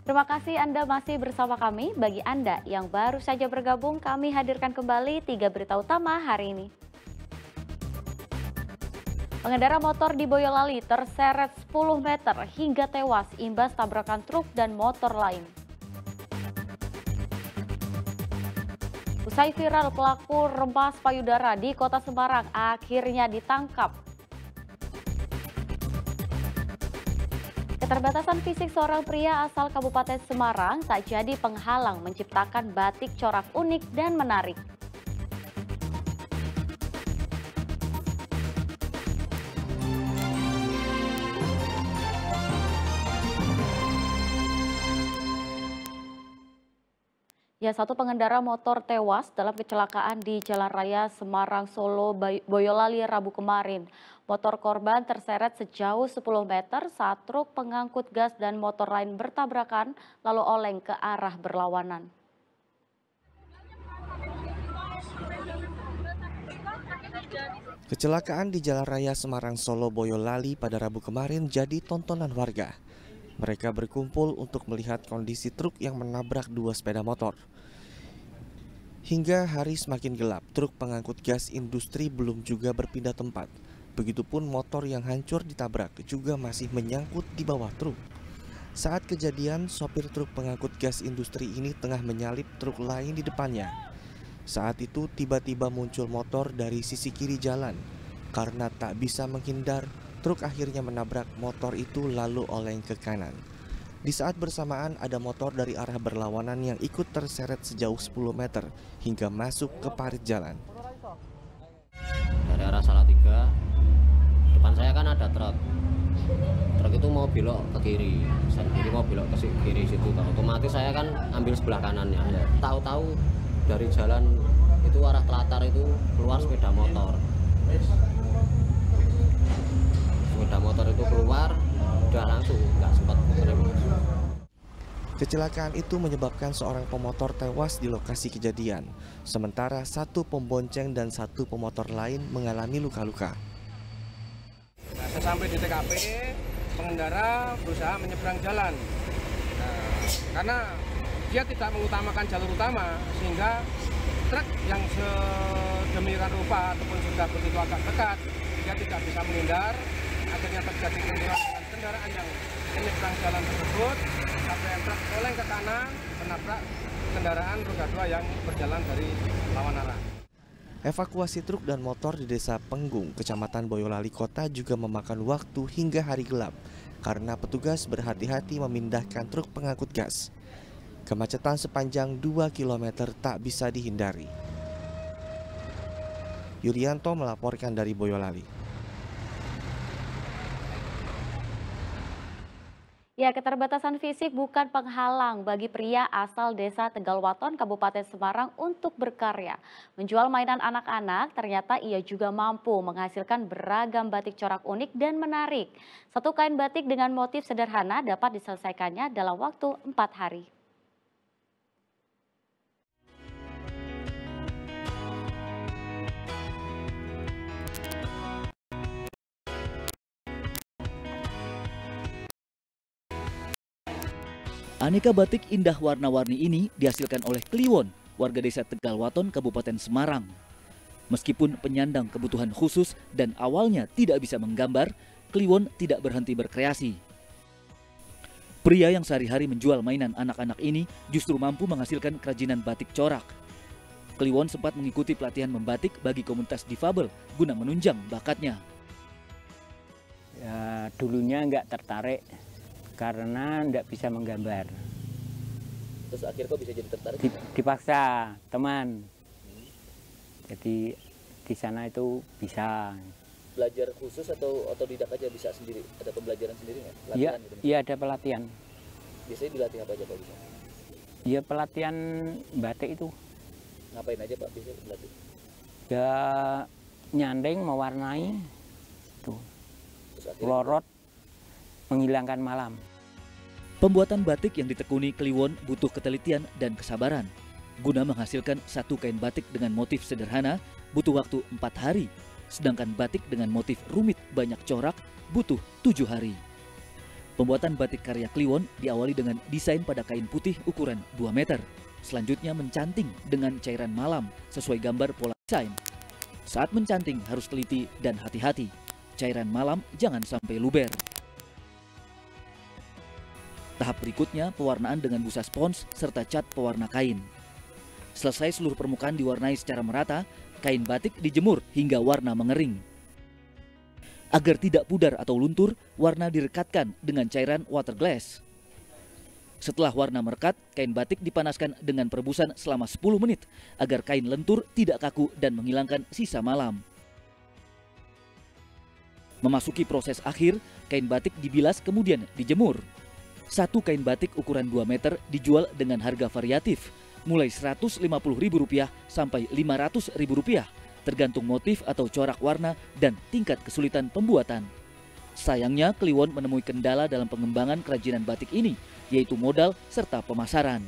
Terima kasih Anda masih bersama kami. Bagi Anda yang baru saja bergabung, kami hadirkan kembali 3 berita utama hari ini. Pengendara motor di Boyolali terseret 10 meter hingga tewas imbas tabrakan truk dan motor lain. Usai viral, pelaku rempas payudara di Kota Semarang akhirnya ditangkap. Keterbatasan fisik seorang pria asal Kabupaten Semarang tak jadi penghalang menciptakan batik corak unik dan menarik. Ya, satu pengendara motor tewas dalam kecelakaan di Jalan Raya Semarang Solo Boyolali Rabu kemarin. Motor korban terseret sejauh 10 meter saat truk pengangkut gas dan motor lain bertabrakan lalu oleng ke arah berlawanan. Kecelakaan di Jalan Raya Semarang Solo Boyolali pada Rabu kemarin jadi tontonan warga. Mereka berkumpul untuk melihat kondisi truk yang menabrak dua sepeda motor. Hingga hari semakin gelap, truk pengangkut gas industri belum juga berpindah tempat. Begitupun motor yang hancur ditabrak juga masih menyangkut di bawah truk. Saat kejadian, sopir truk pengangkut gas industri ini tengah menyalip truk lain di depannya. Saat itu tiba-tiba muncul motor dari sisi kiri jalan. Karena tak bisa menghindar, truk akhirnya menabrak motor itu lalu oleng ke kanan. Di saat bersamaan ada motor dari arah berlawanan yang ikut terseret sejauh 10 meter hingga masuk ke parit jalan. Dari arah Salatiga, depan saya kan ada truk. Truk itu mau belok ke kiri, saya kiri mau belok ke kiri situ. Otomatis saya kan ambil sebelah kanannya. Tahu-tahu dari jalan itu arah Telatar itu keluar sepeda motor. Sepeda motor itu keluar, udah langsung nggak sempat rem. Kecelakaan itu menyebabkan seorang pemotor tewas di lokasi kejadian, sementara satu pembonceng dan satu pemotor lain mengalami luka-luka. Nah, sesampai di TKP, pengendara berusaha menyeberang jalan. Nah, karena dia tidak mengutamakan jalur utama, sehingga truk yang sedemikian rupa ataupun sudah begitu agak dekat, dia tidak bisa menghindar. Akhirnya terjadi benturan dengan kendaraan yang menyeberang jalan tersebut, sampai truk oleng ke kanan, menabrak kendaraan roda 2 yang berjalan dari lawan arah. Evakuasi truk dan motor di Desa Penggung, Kecamatan Boyolali Kota juga memakan waktu hingga hari gelap karena petugas berhati-hati memindahkan truk pengangkut gas. Kemacetan sepanjang 2 km tak bisa dihindari. Yuryanto melaporkan dari Boyolali. Ya, keterbatasan fisik bukan penghalang bagi pria asal Desa Tegalwaton, Kabupaten Semarang untuk berkarya. Menjual mainan anak-anak, ternyata ia juga mampu menghasilkan beragam batik corak unik dan menarik. Satu kain batik dengan motif sederhana dapat diselesaikannya dalam waktu 4 hari. Aneka batik indah warna-warni ini dihasilkan oleh Kliwon, warga desa Tegalwaton, Kabupaten Semarang. Meskipun penyandang kebutuhan khusus dan awalnya tidak bisa menggambar, Kliwon tidak berhenti berkreasi. Pria yang sehari-hari menjual mainan anak-anak ini justru mampu menghasilkan kerajinan batik corak. Kliwon sempat mengikuti pelatihan membatik bagi komunitas difabel guna menunjang bakatnya. Ya, dulunya nggak tertarik karena nggak bisa menggambar. Terus akhirnya kok bisa jadi tertarik? Dipaksa teman. Jadi di sana itu bisa. Belajar khusus atau otodidak aja bisa sendiri? Ada pembelajaran sendiri nggak? Iya, Gitu? iya ada pelatihan. Biasanya dilatih apa aja Pak bisa? Iya pelatihan batik itu. Ngapain aja Pak biasanya berlatih? Ya nyandeng, mewarnai, tuh, lorot, menghilangkan malam. Pembuatan batik yang ditekuni Kliwon butuh ketelitian dan kesabaran. Guna menghasilkan satu kain batik dengan motif sederhana butuh waktu 4 hari, sedangkan batik dengan motif rumit banyak corak butuh 7 hari. Pembuatan batik karya Kliwon diawali dengan desain pada kain putih ukuran 2 meter. Selanjutnya mencanting dengan cairan malam sesuai gambar pola desain. Saat mencanting harus teliti dan hati-hati. Cairan malam jangan sampai luber. Tahap berikutnya pewarnaan dengan busa spons serta cat pewarna kain. Selesai seluruh permukaan diwarnai secara merata, kain batik dijemur hingga warna mengering. Agar tidak pudar atau luntur, warna direkatkan dengan cairan water glass. Setelah warna merekat, kain batik dipanaskan dengan perebusan selama 10 menit agar kain lentur, tidak kaku dan menghilangkan sisa malam. Memasuki proses akhir, kain batik dibilas kemudian dijemur. Satu kain batik ukuran 2 meter dijual dengan harga variatif, mulai Rp150.000 sampai Rp500.000, tergantung motif atau corak warna dan tingkat kesulitan pembuatan. Sayangnya, Kliwon menemui kendala dalam pengembangan kerajinan batik ini, yaitu modal serta pemasaran.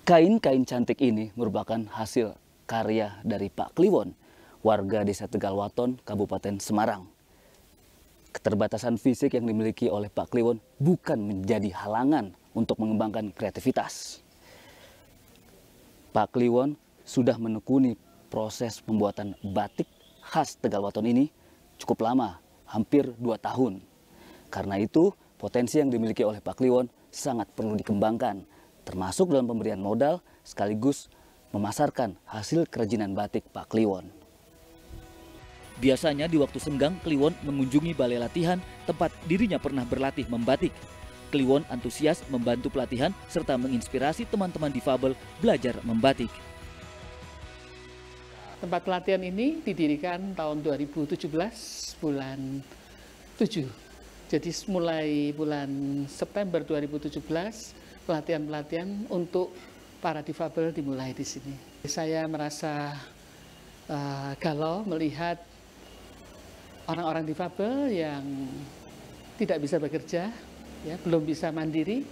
Kain-kain cantik ini merupakan hasil karya dari Pak Kliwon, warga Desa Tegalwaton, Kabupaten Semarang. Keterbatasan fisik yang dimiliki oleh Pak Kliwon bukan menjadi halangan untuk mengembangkan kreativitas. Pak Kliwon sudah menekuni proses pembuatan batik khas Tegalwaton ini cukup lama, hampir 2 tahun. Karena itu, potensi yang dimiliki oleh Pak Kliwon sangat perlu dikembangkan, termasuk dalam pemberian modal sekaligus memasarkan hasil kerajinan batik Pak Kliwon. Biasanya di waktu senggang, Kliwon mengunjungi balai latihan tempat dirinya pernah berlatih membatik. Kliwon antusias membantu pelatihan serta menginspirasi teman-teman difabel belajar membatik. Tempat pelatihan ini didirikan tahun 2017 bulan 7. Jadi mulai bulan September 2017 pelatihan-pelatihan untuk para difabel dimulai di sini. Saya merasa galau melihat orang-orang difabel yang tidak bisa bekerja, ya, belum bisa mandiri.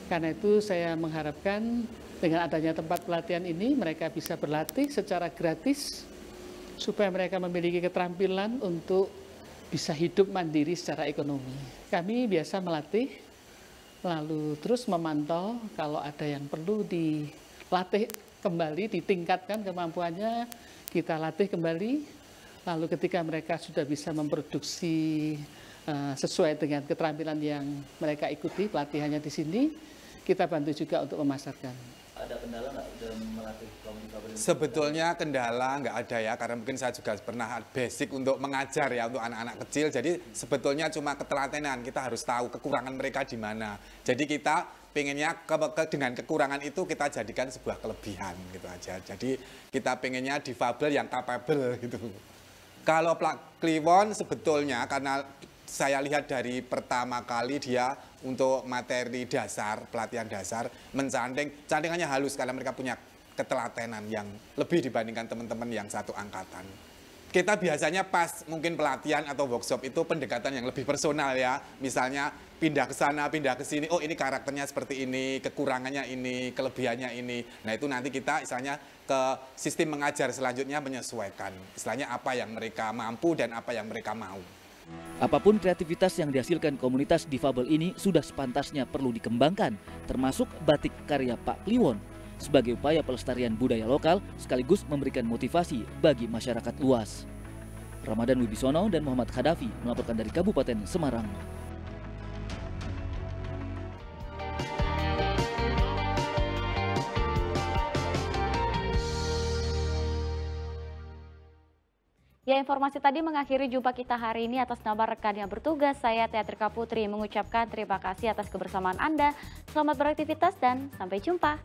Karena itu saya mengharapkan dengan adanya tempat pelatihan ini mereka bisa berlatih secara gratis supaya mereka memiliki keterampilan untuk bisa hidup mandiri secara ekonomi. Kami biasa melatih lalu terus memantau kalau ada yang perlu dilatih kembali, ditingkatkan kemampuannya, kita latih kembali. Lalu ketika mereka sudah bisa memproduksi sesuai dengan keterampilan yang mereka ikuti pelatihannya di sini, kita bantu juga untuk memasarkan. Ada kendala nggak dalam melatih kaum difabel? Sebetulnya kendala nggak ada ya, karena mungkin saya juga pernah basic untuk mengajar ya untuk anak-anak kecil. Jadi sebetulnya cuma ketelatenan, kita harus tahu kekurangan mereka di mana. Jadi kita pengennya dengan kekurangan itu kita jadikan sebuah kelebihan gitu aja. Jadi kita pengennya difabel yang capable gitu. Kalau Kliwon sebetulnya karena saya lihat dari pertama kali dia untuk materi dasar, pelatihan dasar, cantingannya halus karena mereka punya ketelatenan yang lebih dibandingkan teman-teman yang satu angkatan. Kita biasanya pas mungkin pelatihan atau workshop itu pendekatan yang lebih personal ya. Misalnya pindah ke sana, pindah ke sini, oh ini karakternya seperti ini, kekurangannya ini, kelebihannya ini. Nah itu nanti kita misalnya ke sistem mengajar selanjutnya menyesuaikan. Istilahnya apa yang mereka mampu dan apa yang mereka mau. Apapun kreativitas yang dihasilkan komunitas difabel ini sudah sepantasnya perlu dikembangkan, termasuk batik karya Pak Kliwon, sebagai upaya pelestarian budaya lokal sekaligus memberikan motivasi bagi masyarakat luas. Ramadan Wibisono dan Muhammad Khadafi melaporkan dari Kabupaten Semarang. Ya, informasi tadi mengakhiri jumpa kita hari ini. Atas nama rekan yang bertugas, saya Teatrika Putri mengucapkan terima kasih atas kebersamaan Anda. Selamat beraktivitas dan sampai jumpa.